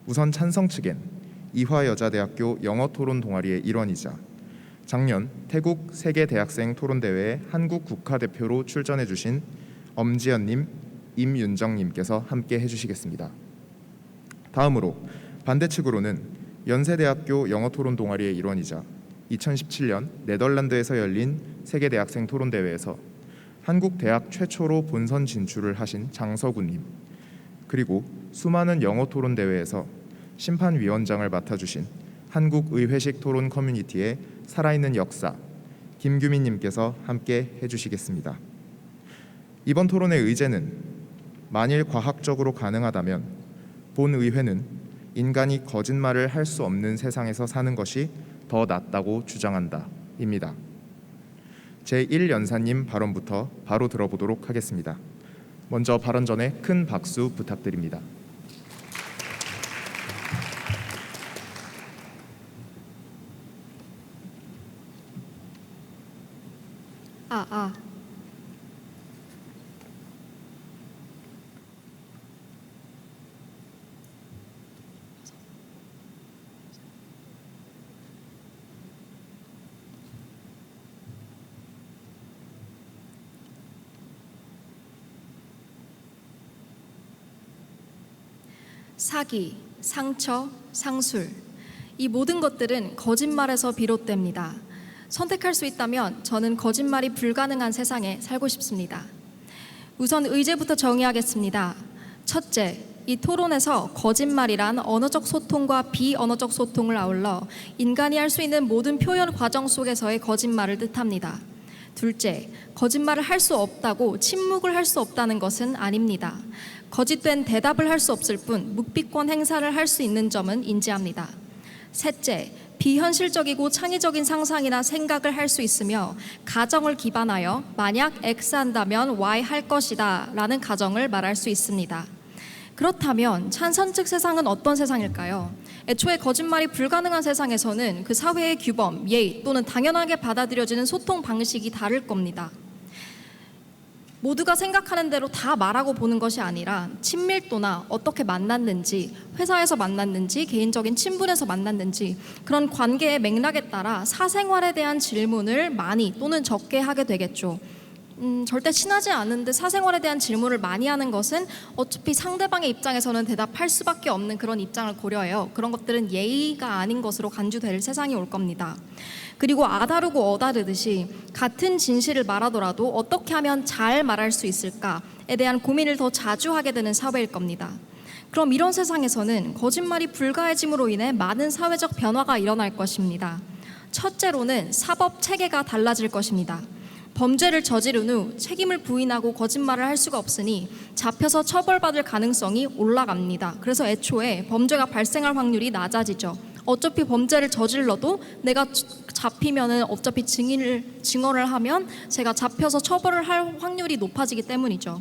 우선 찬성 측엔 이화여자대학교 영어토론 동아리의 일원이자 작년 태국 세계대학생 토론대회에 한국 국가대표로 출전해 주신 엄지연님, 임윤정님께서 함께 해주시겠습니다. 다음으로 반대 측으로는 연세대학교 영어토론 동아리의 일원이자 2017년 네덜란드에서 열린 세계대학생 토론대회에서 한국 대학 최초로 본선 진출을 하신 장서구님, 그리고 수많은 영어토론 대회에서 심판위원장을 맡아주신 한국의회식 토론 커뮤니티의 살아있는 역사 김규민님께서 함께 해주시겠습니다. 이번 토론의 의제는 만일 과학적으로 가능하다면 본의회는 인간이 거짓말을 할 수 없는 세상에서 사는 것이 더 낫다고 주장한다 입니다. 제1연사님 발언부터 바로 들어보도록 하겠습니다. 먼저 발언 전에 큰 박수 부탁드립니다. 사기, 상처, 상술, 이 모든 것들은 거짓말에서 비롯됩니다. 선택할 수 있다면 저는 거짓말이 불가능한 세상에 살고 싶습니다. 우선 의제부터 정의하겠습니다. 첫째, 이 토론에서 거짓말이란 언어적 소통과 비언어적 소통을 아울러 인간이 할 수 있는 모든 표현 과정 속에서의 거짓말을 뜻합니다. 둘째, 거짓말을 할 수 없다고 침묵을 할 수 없다는 것은 아닙니다. 거짓된 대답을 할 수 없을 뿐 묵비권 행사를 할 수 있는 점은 인지합니다. 셋째, 비현실적이고 창의적인 상상이나 생각을 할 수 있으며 가정을 기반하여 만약 X 한다면 Y 할 것이다 라는 가정을 말할 수 있습니다. 그렇다면 찬선 측 세상은 어떤 세상일까요? 애초에 거짓말이 불가능한 세상에서는 그 사회의 규범, 예의 또는 당연하게 받아들여지는 소통 방식이 다를 겁니다. 모두가 생각하는 대로 다 말하고 보는 것이 아니라 친밀도나 어떻게 만났는지, 회사에서 만났는지, 개인적인 친분에서 만났는지 그런 관계의 맥락에 따라 사생활에 대한 질문을 많이 또는 적게 하게 되겠죠. 절대 친하지 않은데 사생활에 대한 질문을 많이 하는 것은 어차피 상대방의 입장에서는 대답할 수밖에 없는 그런 입장을 고려해요. 그런 것들은 예의가 아닌 것으로 간주될 세상이 올 겁니다. 그리고 아다르고 어다르듯이 같은 진실을 말하더라도 어떻게 하면 잘 말할 수 있을까에 대한 고민을 더 자주 하게 되는 사회일 겁니다. 그럼 이런 세상에서는 거짓말이 불가해짐으로 인해 많은 사회적 변화가 일어날 것입니다. 첫째로는 사법 체계가 달라질 것입니다. 범죄를 저지른 후 책임을 부인하고 거짓말을 할 수가 없으니 잡혀서 처벌받을 가능성이 올라갑니다. 그래서 애초에 범죄가 발생할 확률이 낮아지죠. 어차피 범죄를 저질러도 내가 잡히면은 어차피 증언을 하면 제가 잡혀서 처벌을 할 확률이 높아지기 때문이죠.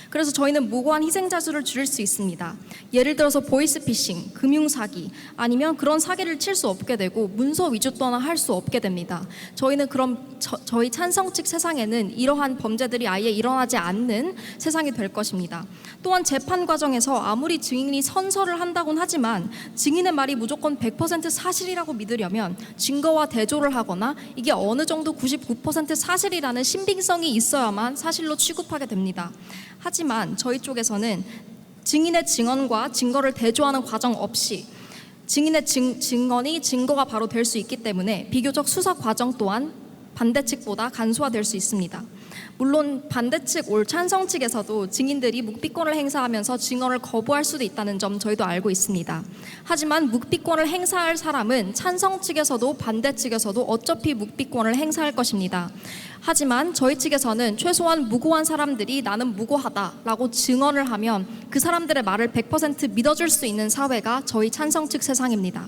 그래서 저희는 무고한 희생자 수를 줄일 수 있습니다. 예를 들어서 보이스피싱, 금융사기 아니면 그런 사기를 칠 수 없게 되고 문서 위조 또한 할 수 없게 됩니다. 저희는 그럼 저희 찬성 측 세상에는 이러한 범죄들이 아예 일어나지 않는 세상이 될 것입니다. 또한 재판 과정에서 아무리 증인이 선서를 한다곤 하지만 증인의 말이 무조건 100% 사실이라고 믿으려면 증거와 대조를 하거나 이게 어느 정도 99% 사실이라는 신빙성이 있어야만 사실로 취급하게 됩니다. 하지만 저희 쪽에서는 증인의 증언과 증거를 대조하는 과정 없이 증인의 증언이 증거가 바로 될 수 있기 때문에 비교적 수사 과정 또한 반대 측보다 간소화될 수 있습니다. 물론 반대 측 올 찬성 측에서도 증인들이 묵비권을 행사하면서 증언을 거부할 수도 있다는 점 저희도 알고 있습니다. 하지만 묵비권을 행사할 사람은 찬성 측에서도 반대 측에서도 어차피 묵비권을 행사할 것입니다. 하지만 저희 측에서는 최소한 무고한 사람들이 나는 무고하다라고 증언을 하면 그 사람들의 말을 100% 믿어줄 수 있는 사회가 저희 찬성 측 세상입니다.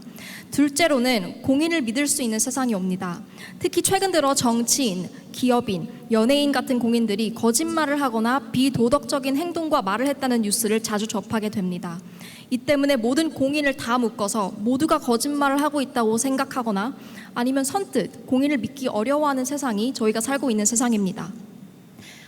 둘째로는 공인을 믿을 수 있는 세상이 옵니다. 특히 최근 들어 정치인, 기업인, 연예인 같은 공인들이 거짓말을 하거나 비도덕적인 행동과 말을 했다는 뉴스를 자주 접하게 됩니다. 이 때문에 모든 공인을 다 묶어서 모두가 거짓말을 하고 있다고 생각하거나 아니면 선뜻 공인을 믿기 어려워하는 세상이 저희가 살고 있는 세상입니다.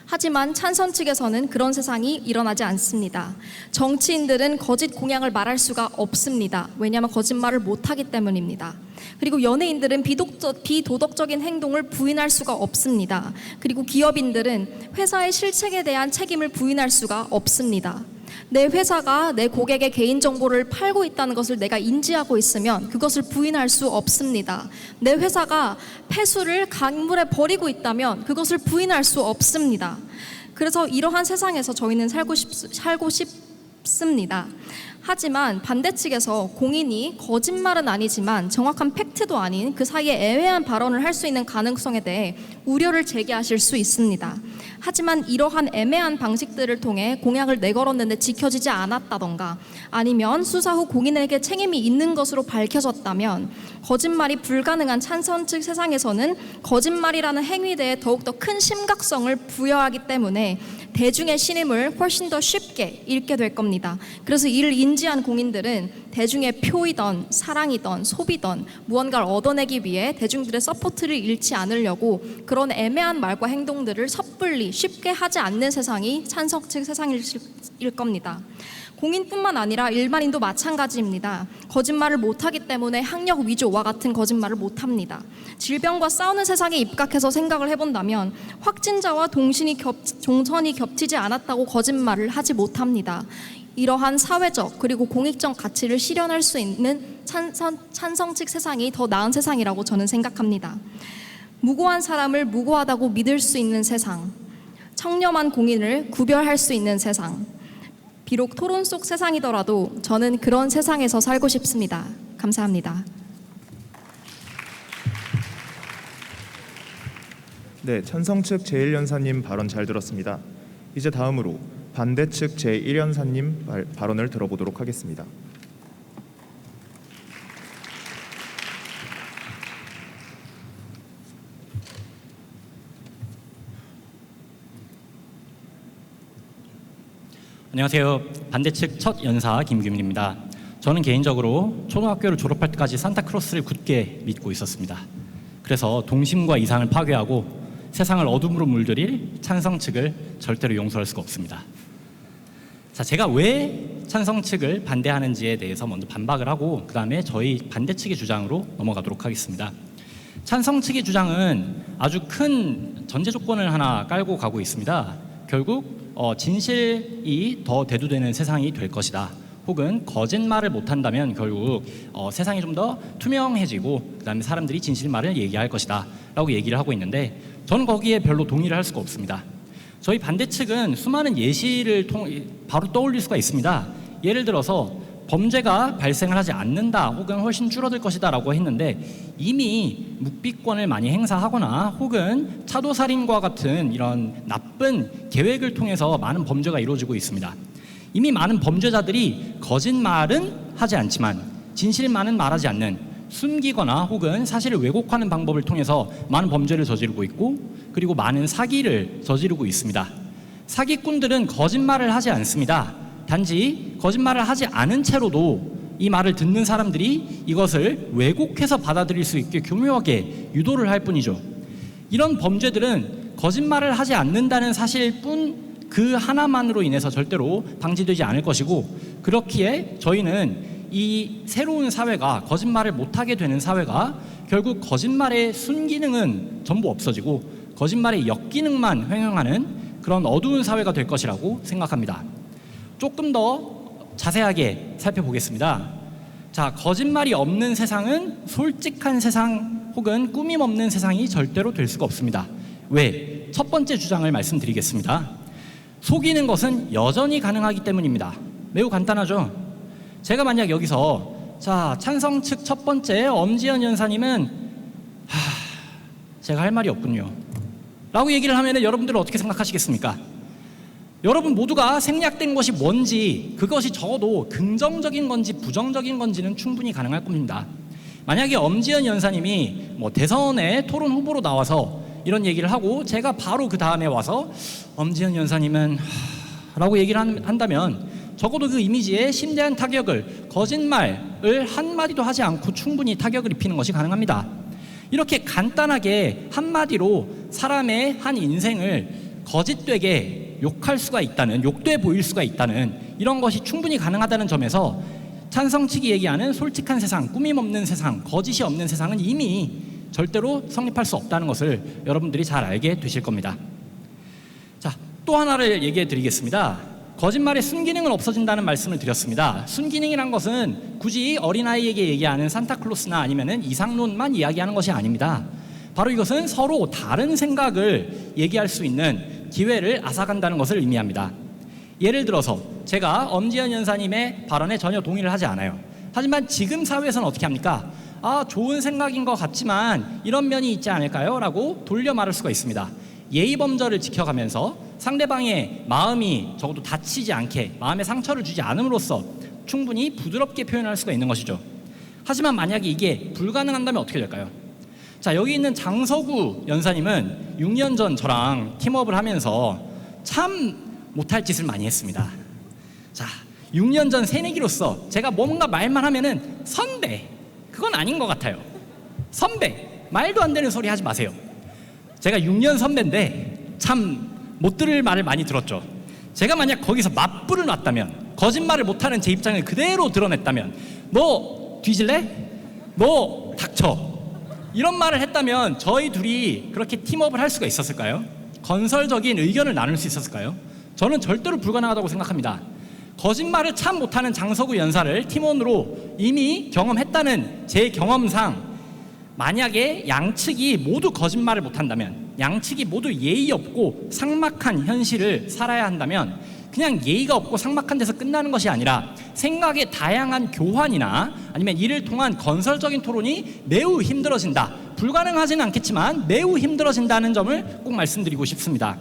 하지만 찬성 측에서는 그런 세상이 일어나지 않습니다. 정치인들은 거짓 공약을 말할 수가 없습니다. 왜냐하면 거짓말을 못하기 때문입니다. 그리고 연예인들은 비도덕적인 행동을 부인할 수가 없습니다. 그리고 기업인들은 회사의 실책에 대한 책임을 부인할 수가 없습니다. 내 회사가 내 고객의 개인정보를 팔고 있다는 것을 내가 인지하고 있으면 그것을 부인할 수 없습니다. 내 회사가 폐수를 강물에 버리고 있다면 그것을 부인할 수 없습니다. 그래서 이러한 세상에서 저희는 살고 싶습니다. 하지만 반대측에서 공인이 거짓말은 아니지만 정확한 팩트도 아닌 그 사이에 애매한 발언을 할 수 있는 가능성에 대해 우려를 제기하실 수 있습니다. 하지만 이러한 애매한 방식들을 통해 공약을 내걸었는데 지켜지지 않았다던가 아니면 수사 후 공인에게 책임이 있는 것으로 밝혀졌다면 거짓말이 불가능한 찬성 측 세상에서는 거짓말이라는 행위에 대해 더욱더 큰 심각성을 부여하기 때문에 대중의 신임을 훨씬 더 쉽게 잃게 될 겁니다. 그래서 이를 인지한 공인들은 대중의 표이던 사랑이던 소비던 무언가를 얻어내기 위해 대중들의 서포트를 잃지 않으려고 그런 애매한 말과 행동들을 섣불리 쉽게 하지 않는 세상이 찬성 측 세상일 겁니다. 공인뿐만 아니라 일반인도 마찬가지입니다. 거짓말을 못하기 때문에 학력 위조와 같은 거짓말을 못합니다. 질병과 싸우는 세상에 입각해서 생각을 해본다면 확진자와 동선이 겹치지 않았다고 거짓말을 하지 못합니다. 이러한 사회적 그리고 공익적 가치를 실현할 수 있는 찬성 측 세상이 더 나은 세상이라고 저는 생각합니다. 무고한 사람을 무고하다고 믿을 수 있는 세상, 청렴한 공인을 구별할 수 있는 세상, 비록 토론 속 세상이더라도 저는 그런 세상에서 살고 싶습니다. 감사합니다. 네, 찬성 측 제1연사님 발언 잘 들었습니다. 이제 다음으로 반대 측 제1연사님 발언을 들어보도록 하겠습니다. 안녕하세요. 반대측 첫 연사 김규민입니다. 저는 개인적으로 초등학교를 졸업할 때까지 산타크로스를 굳게 믿고 있었습니다. 그래서 동심과 이상을 파괴하고 세상을 어둠으로 물들일 찬성 측을 절대로 용서할 수가 없습니다. 자, 제가 왜 찬성 측을 반대하는지에 대해서 먼저 반박을 하고 그 다음에 저희 반대측의 주장으로 넘어가도록 하겠습니다. 찬성 측의 주장은 아주 큰 전제 조건을 하나 깔고 가고 있습니다. 결국 진실이 더 대두되는 세상이 될 것이다. 혹은 거짓말을 못한다면 결국 세상이 좀 더 투명해지고 그 다음에 사람들이 진실말을 얘기할 것이다 라고 얘기를 하고 있는데 저는 거기에 별로 동의를 할 수가 없습니다. 저희 반대측은 수많은 예시를 바로 떠올릴 수가 있습니다. 예를 들어서 범죄가 발생을 하지 않는다 혹은 훨씬 줄어들 것이다 라고 했는데 이미 묵비권을 많이 행사하거나 혹은 차도살인과 같은 이런 나쁜 계획을 통해서 많은 범죄가 이루어지고 있습니다. 이미 많은 범죄자들이 거짓말은 하지 않지만 진실만은 말하지 않는 숨기거나 혹은 사실을 왜곡하는 방법을 통해서 많은 범죄를 저지르고 있고 그리고 많은 사기를 저지르고 있습니다. 사기꾼들은 거짓말을 하지 않습니다. 단지 거짓말을 하지 않은 채로도 이 말을 듣는 사람들이 이것을 왜곡해서 받아들일 수 있게 교묘하게 유도를 할 뿐이죠. 이런 범죄들은 거짓말을 하지 않는다는 사실뿐 그 하나만으로 인해서 절대로 방지되지 않을 것이고 그렇기에 저희는 이 새로운 사회가 거짓말을 못하게 되는 사회가 결국 거짓말의 순기능은 전부 없어지고 거짓말의 역기능만 횡행하는 그런 어두운 사회가 될 것이라고 생각합니다. 조금 더 자세하게 살펴보겠습니다. 자, 거짓말이 없는 세상은 솔직한 세상 혹은 꾸밈 없는 세상이 절대로 될 수가 없습니다. 왜? 첫 번째 주장을 말씀드리겠습니다. 속이는 것은 여전히 가능하기 때문입니다. 매우 간단하죠? 제가 만약 여기서 자, 찬성 측 첫 번째 엄지연 연사님은 제가 할 말이 없군요 라고 얘기를 하면 여러분들은 어떻게 생각하시겠습니까? 여러분 모두가 생략된 것이 뭔지 그것이 적어도 긍정적인 건지 부정적인 건지는 충분히 가능할 겁니다. 만약에 엄지연 연사님이 대선에 토론 후보로 나와서 이런 얘기를 하고 제가 바로 그 다음에 와서 엄지연 연사님은 라고 얘기를 한다면 적어도 그 이미지에 심대한 타격을 거짓말을 한마디도 하지 않고 충분히 타격을 입히는 것이 가능합니다. 이렇게 간단하게 한마디로 사람의 한 인생을 거짓되게 욕할 수가 있다는, 욕돼 보일 수가 있다는 이런 것이 충분히 가능하다는 점에서 찬성 측이 얘기하는 솔직한 세상, 꾸밈 없는 세상, 거짓이 없는 세상은 이미 절대로 성립할 수 없다는 것을 여러분들이 잘 알게 되실 겁니다. 자, 또 하나를 얘기해 드리겠습니다. 거짓말의 순기능은 없어진다는 말씀을 드렸습니다. 순기능이란 것은 굳이 어린아이에게 얘기하는 산타클로스나 아니면은 이상론만 이야기하는 것이 아닙니다. 바로 이것은 서로 다른 생각을 얘기할 수 있는 기회를 앗아간다는 것을 의미합니다. 예를 들어서 제가 엄지연 연사님의 발언에 전혀 동의를 하지 않아요. 하지만 지금 사회에서는 어떻게 합니까? 좋은 생각인 것 같지만 이런 면이 있지 않을까요? 라고 돌려 말할 수가 있습니다. 예의범절을 지켜가면서 상대방의 마음이 적어도 다치지 않게, 마음의 상처를 주지 않음으로써 충분히 부드럽게 표현할 수가 있는 것이죠. 하지만 만약에 이게 불가능한다면 어떻게 될까요? 자, 여기 있는 장서구 연사님은 6년 전 저랑 팀업을 하면서 참 못할 짓을 많이 했습니다. 자, 6년 전 새내기로서 제가 뭔가 말만 하면은 선배, 그건 아닌 것 같아요. 선배, 말도 안 되는 소리 하지 마세요. 제가 6년 선배인데 참 못 들을 말을 많이 들었죠. 제가 만약 거기서 맞불을 놨다면, 거짓말을 못하는 제 입장을 그대로 드러냈다면, 너 뒤질래? 너 닥쳐, 이런 말을 했다면 저희 둘이 그렇게 팀업을 할 수가 있었을까요? 건설적인 의견을 나눌 수 있었을까요? 저는 절대로 불가능하다고 생각합니다. 거짓말을 참 못하는 장서구 연사를 팀원으로 이미 경험했다는 제 경험상, 만약에 양측이 모두 거짓말을 못한다면, 양측이 모두 예의 없고 삭막한 현실을 살아야 한다면 그냥 예의가 없고 삭막한 데서 끝나는 것이 아니라 생각의 다양한 교환이나 아니면 이를 통한 건설적인 토론이 매우 힘들어진다. 불가능하지는 않겠지만 매우 힘들어진다는 점을 꼭 말씀드리고 싶습니다.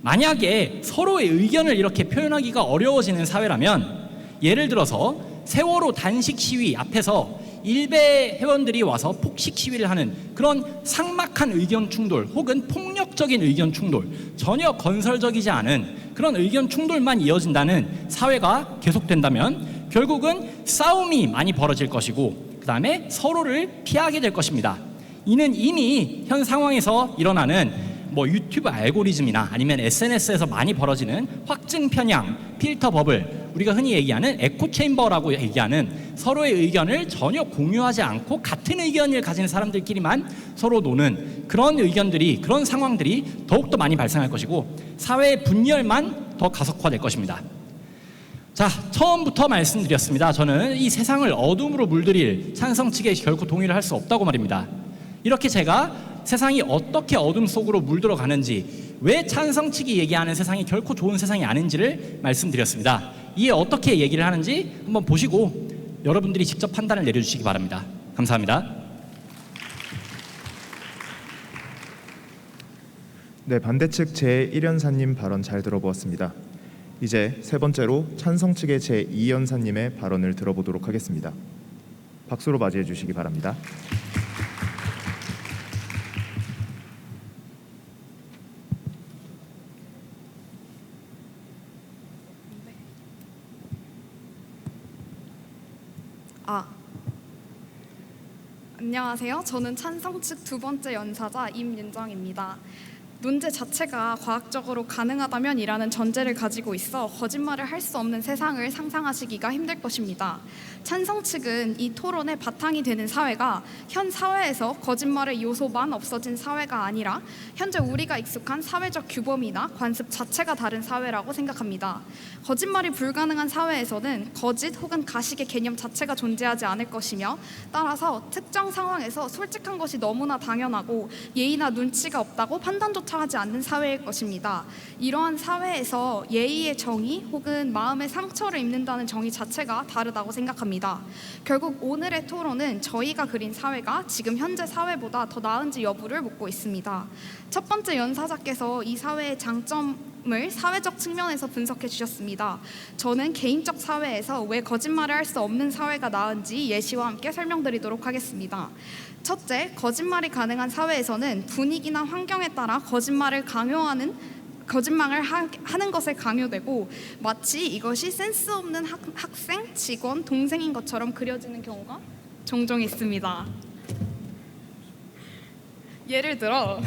만약에 서로의 의견을 이렇게 표현하기가 어려워지는 사회라면, 예를 들어서 세월호 단식 시위 앞에서 일베 회원들이 와서 폭식 시위를 하는 그런 삭막한 의견 충돌 혹은 폭력적인 의견 충돌, 전혀 건설적이지 않은 그런 의견 충돌만 이어진다는 사회가 계속된다면 결국은 싸움이 많이 벌어질 것이고 그 다음에 서로를 피하게 될 것입니다. 이는 이미 현 상황에서 일어나는 유튜브 알고리즘이나 아니면 SNS에서 많이 벌어지는 확증 편향, 필터 버블, 우리가 흔히 얘기하는 에코 체인버라고 얘기하는 서로의 의견을 전혀 공유하지 않고 같은 의견을 가진 사람들끼리만 서로 노는 그런 의견들이, 그런 상황들이 더욱더 많이 발생할 것이고 사회의 분열만 더 가속화될 것입니다. 자, 처음부터 말씀드렸습니다. 저는 이 세상을 어둠으로 물들일 찬성 측에 결코 동의를 할 수 없다고 말입니다. 이렇게 제가 세상이 어떻게 어둠 속으로 물들어 가는지, 왜 찬성 측이 얘기하는 세상이 결코 좋은 세상이 아닌지를 말씀드렸습니다. 이에 어떻게 얘기를 하는지 한번 보시고 여러분들이 직접 판단을 내려주시기 바랍니다. 감사합니다. 네, 반대측 제1연사님 발언 잘 들어보았습니다. 이제 세 번째로 찬성 측의 제2연사님의 발언을 들어보도록 하겠습니다. 박수로 맞이해 주시기 바랍니다. 안녕하세요. 저는 찬성 측 두 번째 연사자 임윤정입니다. 논제 자체가 과학적으로 가능하다면이라는 전제를 가지고 있어 거짓말을 할 수 없는 세상을 상상하시기가 힘들 것입니다. 찬성 측은 이 토론의 바탕이 되는 사회가 현 사회에서 거짓말의 요소만 없어진 사회가 아니라 현재 우리가 익숙한 사회적 규범이나 관습 자체가 다른 사회라고 생각합니다. 거짓말이 불가능한 사회에서는 거짓 혹은 가식의 개념 자체가 존재하지 않을 것이며, 따라서 특정 상황에서 솔직한 것이 너무나 당연하고 예의나 눈치가 없다고 판단조차 하지 않는 사회일 것입니다. 이러한 사회에서 예의의 정의 혹은 마음의 상처를 입는다는 정의 자체가 다르다고 생각합니다. 결국 오늘의 토론은 저희가 그린 사회가 지금 현재 사회보다 더 나은지 여부를 묻고 있습니다. 첫 번째 연사자께서 이 사회의 장점을 사회적 측면에서 분석해 주셨습니다. 저는 개인적 사회에서 왜 거짓말을 할 수 없는 사회가 나은지 예시와 함께 설명드리도록 하겠습니다. 첫째, 거짓말이 가능한 사회에서는 분위기나 환경에 따라 거짓말을 하는 것에 강요되고 마치 이것이 센스 없는 학생, 직원, 동생인 것처럼 그려지는 경우가 종종 있습니다. 예를 들어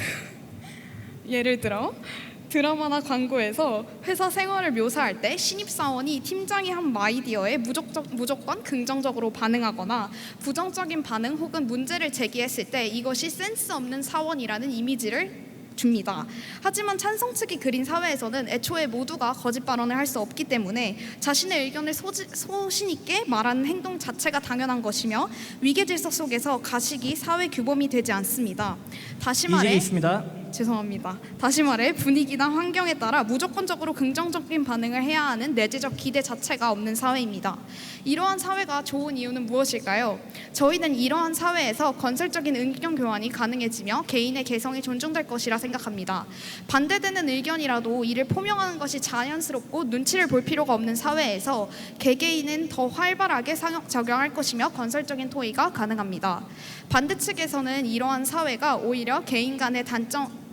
드라마나 광고에서 회사 생활을 묘사할 때 신입사원이 팀장이 한 아이디어에 무조건 긍정적으로 반응하거나 부정적인 반응 혹은 문제를 제기했을 때 이것이 센스 없는 사원이라는 이미지를 줍니다. 하지만 찬성 측이 그린 사회에서는 애초에 모두가 거짓 발언을 할 수 없기 때문에 자신의 의견을 소신 있게 말하는 행동 자체가 당연한 것이며 위계 질서 속에서 가식이 사회 규범이 되지 않습니다. 다시 말해 이직이 있습니다. 죄송합니다. 다시 말해 분위기나 환경에 따라 무조건적으로 긍정적인 반응을 해야 하는 내재적 기대 자체가 없는 사회입니다. 이러한 사회가 좋은 이유는 무엇일까요? 저희는 이러한 사회에서 건설적인 의견 교환이 가능해지며 개인의 개성이 존중될 것이라 생각합니다. 반대되는 의견이라도 이를 포명하는 것이 자연스럽고 눈치를 볼 필요가 없는 사회에서 개개인은 더 활발하게 적용할 것이며 건설적인 토의가 가능합니다. 반대 측에서는 이러한 사회가 오히려 개인 간의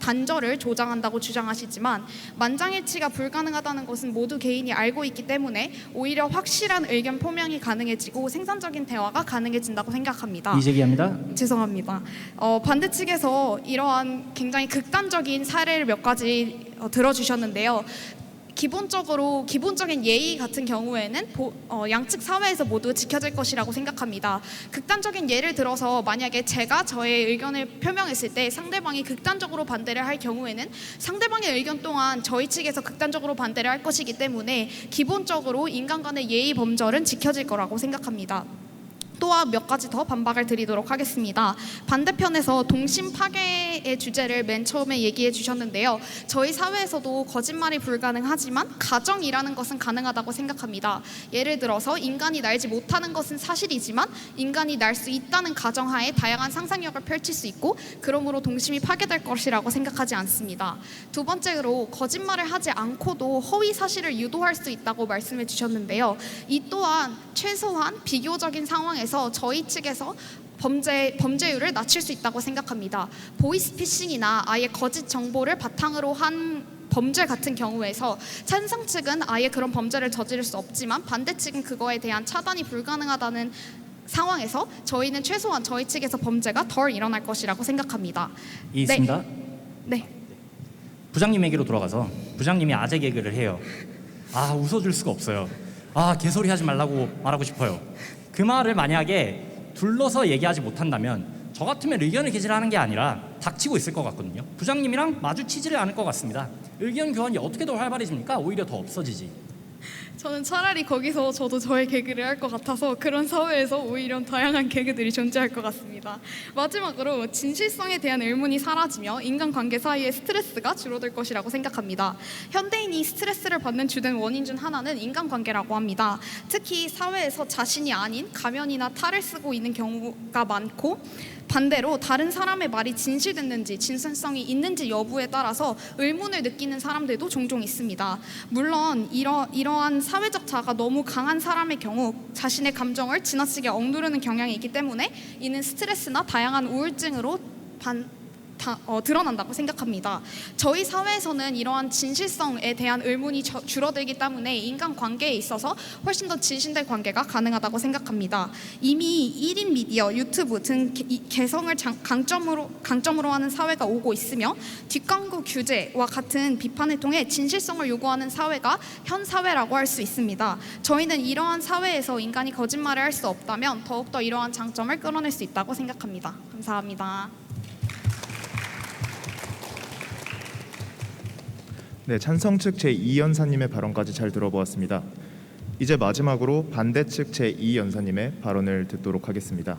단절을 조장한다고 주장하시지만 만장일치가 불가능하다는 것은 모두 개인이 알고 있기 때문에 오히려 확실한 의견 표명이 가능해지고 생산적인 대화가 가능해진다고 생각합니다. 이재기합니다. 죄송합니다. 반대 측에서 이러한 굉장히 극단적인 사례를 몇 가지 들어주셨는데요. 기본적인 예의 같은 경우에는 양측 사회에서 모두 지켜질 것이라고 생각합니다. 극단적인 예를 들어서 만약에 제가 저의 의견을 표명했을 때 상대방이 극단적으로 반대를 할 경우에는 상대방의 의견 또한 저희 측에서 극단적으로 반대를 할 것이기 때문에 기본적으로 인간 간의 예의 범절은 지켜질 거라고 생각합니다. 또한 몇 가지 더 반박을 드리도록 하겠습니다. 반대편에서 동심 파괴의 주제를 맨 처음에 얘기해 주셨는데요. 저희 사회에서도 거짓말이 불가능하지만 가정이라는 것은 가능하다고 생각합니다. 예를 들어서 인간이 날지 못하는 것은 사실이지만 인간이 날 수 있다는 가정하에 다양한 상상력을 펼칠 수 있고 그러므로 동심이 파괴될 것이라고 생각하지 않습니다. 두 번째로 거짓말을 하지 않고도 허위 사실을 유도할 수 있다고 말씀해 주셨는데요. 이 또한 최소한 비교적인 상황에서 저희 측에서 범죄율을 낮출 수 있다고 생각합니다. 보이스피싱이나 아예 거짓 정보를 바탕으로 한 범죄 같은 경우에서 찬성 측은 아예 그런 범죄를 저지를 수 없지만 반대 측은 그거에 대한 차단이 불가능하다는 상황에서 저희는 최소한 저희 측에서 범죄가 덜 일어날 것이라고 생각합니다. 있습니다. 네. 부장님에게로 돌아가서 부장님이 아재 개그를 해요. 웃어줄 수가 없어요. 개소리 하지 말라고 말하고 싶어요. 그 말을 만약에 둘러서 얘기하지 못한다면 저 같으면 의견을 개진하는 게 아니라 닥치고 있을 것 같거든요. 부장님이랑 마주치지를 않을 것 같습니다. 의견 교환이 어떻게 더 활발해집니까? 오히려 더 없어지지. 저는 차라리 거기서 저도 저의 개그를 할 것 같아서 그런 사회에서 오히려 다양한 개그들이 존재할 것 같습니다. 마지막으로 진실성에 대한 의문이 사라지며 인간관계 사이의 스트레스가 줄어들 것이라고 생각합니다. 현대인이 스트레스를 받는 주된 원인 중 하나는 인간관계라고 합니다. 특히 사회에서 자신이 아닌 가면이나 탈을 쓰고 있는 경우가 많고 반대로 다른 사람의 말이 진실됐는지 진실성이 있는지 여부에 따라서 의문을 느끼는 사람들도 종종 있습니다. 물론 이러한 사회적 자아가 너무 강한 사람의 경우 자신의 감정을 지나치게 억누르는 경향이 있기 때문에 이는 스트레스나 다양한 우울증으로 드러난다고 생각합니다. 저희 사회에서는 이러한 진실성에 대한 의문이 줄어들기 때문에 인간관계에 있어서 훨씬 더 진실된 관계가 가능하다고 생각합니다. 이미 1인 미디어, 유튜브 등 개성을 강점으로 하는 사회가 오고 있으며 뒷광고 규제와 같은 비판을 통해 진실성을 요구하는 사회가 현 사회라고 할 수 있습니다. 저희는 이러한 사회에서 인간이 거짓말을 할 수 없다면 더욱더 이러한 장점을 끌어낼 수 있다고 생각합니다. 감사합니다. 네, 찬성 측 제2연사님의 발언까지 잘 들어보았습니다. 이제 마지막으로 반대 측 제2연사님의 발언을 듣도록 하겠습니다.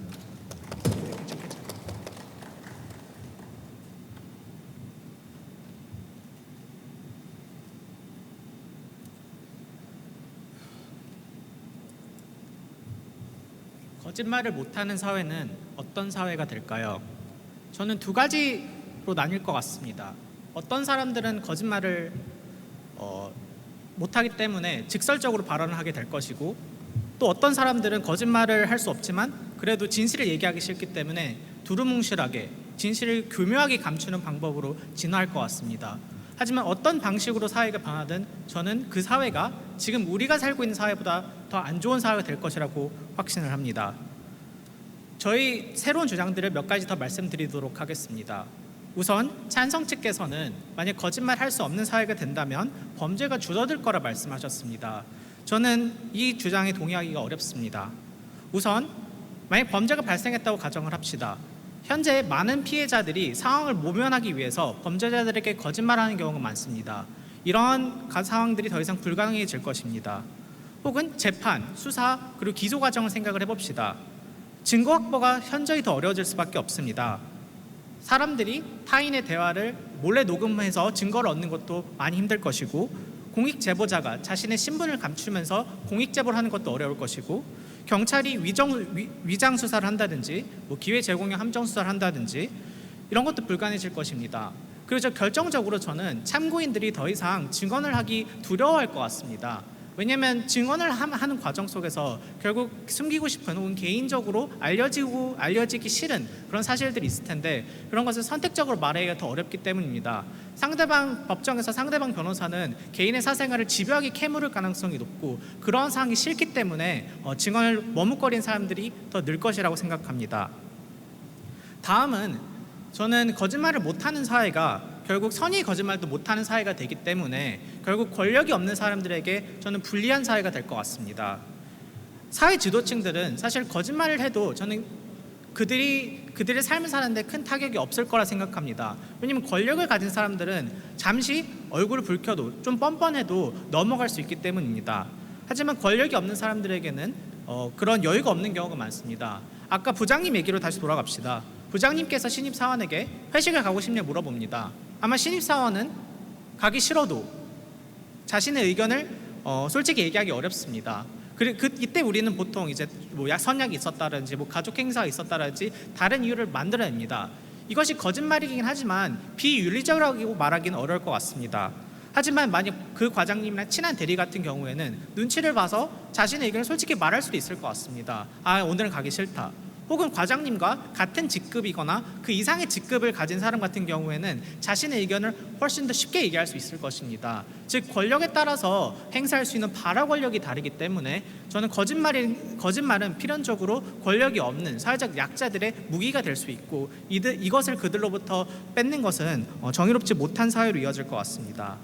거짓말을 못하는 사회는 어떤 사회가 될까요? 저는 두 가지로 나뉠 것 같습니다. 어떤 사람들은 거짓말을 못하기 때문에 직설적으로 발언을 하게 될 것이고 또 어떤 사람들은 거짓말을 할 수 없지만 그래도 진실을 얘기하기 싫기 때문에 두루뭉실하게 진실을 교묘하게 감추는 방법으로 진화할 것 같습니다. 하지만 어떤 방식으로 사회가 변하든 저는 그 사회가 지금 우리가 살고 있는 사회보다 더 안 좋은 사회가 될 것이라고 확신을 합니다. 저희 새로운 주장들을 몇 가지 더 말씀드리도록 하겠습니다. 우선 찬성 측께서는 만약 거짓말 할 수 없는 사회가 된다면 범죄가 줄어들 거라 말씀하셨습니다. 저는 이 주장에 동의하기가 어렵습니다. 우선 만약 범죄가 발생했다고 가정을 합시다. 현재 많은 피해자들이 상황을 모면하기 위해서 범죄자들에게 거짓말하는 경우가 많습니다. 이러한 상황들이 더 이상 불가능해질 것입니다. 혹은 재판, 수사, 그리고 기소 과정을 생각을 해봅시다. 증거 확보가 현저히 더 어려워질 수밖에 없습니다. 사람들이 타인의 대화를 몰래 녹음해서 증거를 얻는 것도 많이 힘들 것이고, 공익 제보자가 자신의 신분을 감추면서 공익 제보를 하는 것도 어려울 것이고, 경찰이 위장 수사를 한다든지 기회 제공의 함정 수사를 한다든지 이런 것도 불가능해질 것입니다. 그래서 결정적으로 저는 참고인들이 더 이상 증언을 하기 두려워할 것 같습니다. 왜냐하면 증언을 하는 과정 속에서 결국 숨기고 싶은 혹은 개인적으로 알려지기 싫은 그런 사실들이 있을 텐데, 그런 것을 선택적으로 말하기가 더 어렵기 때문입니다. 법정에서 상대방 변호사는 개인의 사생활을 집요하게 캐물을 가능성이 높고, 그런 상황이 싫기 때문에 증언을 머뭇거리는 사람들이 더 늘 것이라고 생각합니다. 다음은 저는 거짓말을 못하는 사회가 결국 선의의 거짓말도 못하는 사회가 되기 때문에 결국 권력이 없는 사람들에게 저는 불리한 사회가 될 것 같습니다. 사회 지도층들은 사실 거짓말을 해도 저는 그들의 삶을 사는데 큰 타격이 없을 거라 생각합니다. 왜냐하면 권력을 가진 사람들은 잠시 얼굴을 붉혀도 좀 뻔뻔해도 넘어갈 수 있기 때문입니다. 하지만 권력이 없는 사람들에게는 그런 여유가 없는 경우가 많습니다. 아까 부장님 얘기로 다시 돌아갑시다. 부장님께서 신입사원에게 회식을 가고 싶냐 물어봅니다. 아마 신입사원은 가기 싫어도 자신의 의견을 솔직히 얘기하기 어렵습니다. 이때 우리는 보통 이제 선약이 있었다든지 가족 행사가 있었다든지 다른 이유를 만들어냅니다. 이것이 거짓말이긴 하지만 비윤리적이라고 말하기는 어려울 것 같습니다. 하지만 만약 그 과장님이나 친한 대리 같은 경우에는 눈치를 봐서 자신의 의견을 솔직히 말할 수도 있을 것 같습니다. 오늘은 가기 싫다. 혹은 과장님과 같은 직급이거나 그 이상의 직급을 가진 사람 같은 경우에는 자신의 의견을 훨씬 더 쉽게 얘기할 수 있을 것입니다. 즉 권력에 따라서 행사할 수 있는 발화 권력이 다르기 때문에 저는 거짓말은 필연적으로 권력이 없는 사회적 약자들의 무기가 될 수 있고, 이것을 그들로부터 뺏는 것은 정의롭지 못한 사회로 이어질 것 같습니다.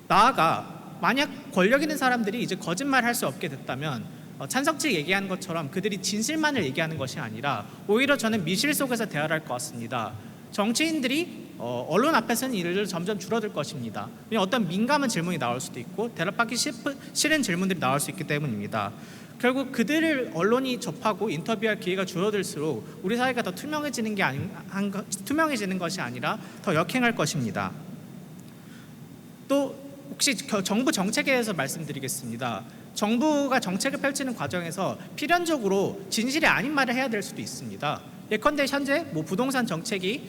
나아가 만약 권력 있는 사람들이 이제 거짓말을 할 수 없게 됐다면 찬성 측 얘기하는 것처럼 그들이 진실만을 얘기하는 것이 아니라 오히려 저는 미실 속에서 대화를 할 것 같습니다. 정치인들이 언론 앞에서는 일을 점점 줄어들 것입니다. 왜냐하면 어떤 민감한 질문이 나올 수도 있고 대답하기 싫은 질문들이 나올 수 있기 때문입니다. 결국 그들을 언론이 접하고 인터뷰할 기회가 줄어들수록 우리 사회가 더 투명해지는 것이 아니라 더 역행할 것입니다. 또 혹시 정부 정책에 대해서 말씀드리겠습니다. 정부가 정책을 펼치는 과정에서 필연적으로 진실이 아닌 말을 해야 될 수도 있습니다. 예컨대 현재 부동산 정책이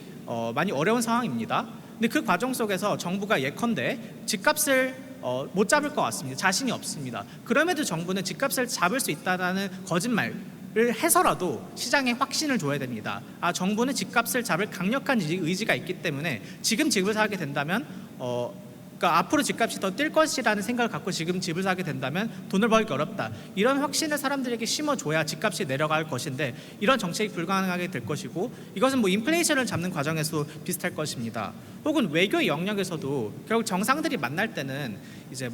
많이 어려운 상황입니다. 근데 그 과정 속에서 정부가 예컨대 집값을 못 잡을 것 같습니다. 자신이 없습니다. 그럼에도 정부는 집값을 잡을 수 있다는 거짓말을 해서라도 시장에 확신을 줘야 됩니다. 정부는 집값을 잡을 강력한 의지가 있기 때문에 지금 집을 사게 된다면 그러니까 앞으로 집값이 더 뛸 것이라는 생각을 갖고 지금 집을 사게 된다면 돈을 벌기 어렵다. 이런 확신을 사람들에게 심어줘야 집값이 내려갈 것인데, 이런 정책이 불가능하게 될 것이고, 이것은 인플레이션을 잡는 과정에서도 비슷할 것입니다. 혹은 외교의 영역에서도 결국 정상들이 만날 때는 이제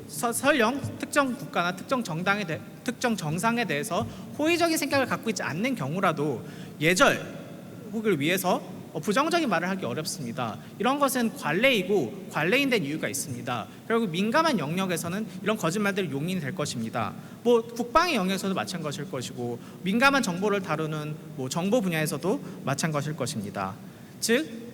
설령 특정 국가나 특정 정상에 대해서 호의적인 생각을 갖고 있지 않는 경우라도 예절을 위해서 부정적인 말을 하기 어렵습니다. 이런 것은 관례이고 관례인된 이유가 있습니다. 결국 민감한 영역에서는 이런 거짓말들이 용인이 될 것입니다. 국방의 영역에서도 마찬가지일 것이고, 민감한 정보를 다루는 정보 분야에서도 마찬가지일 것입니다. 즉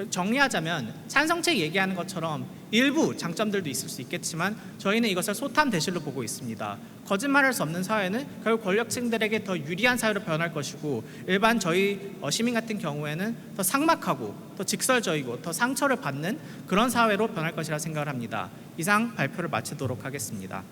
정리하자면 찬성책 얘기하는 것처럼 일부 장점들도 있을 수 있겠지만 저희는 이것을 소탐 대실로 보고 있습니다. 거짓말할 수 없는 사회는 결국 권력층들에게 더 유리한 사회로 변할 것이고, 일반 저희 시민 같은 경우에는 더 삭막하고 더 직설적이고 더 상처를 받는 그런 사회로 변할 것이라 생각을 합니다. 이상 발표를 마치도록 하겠습니다.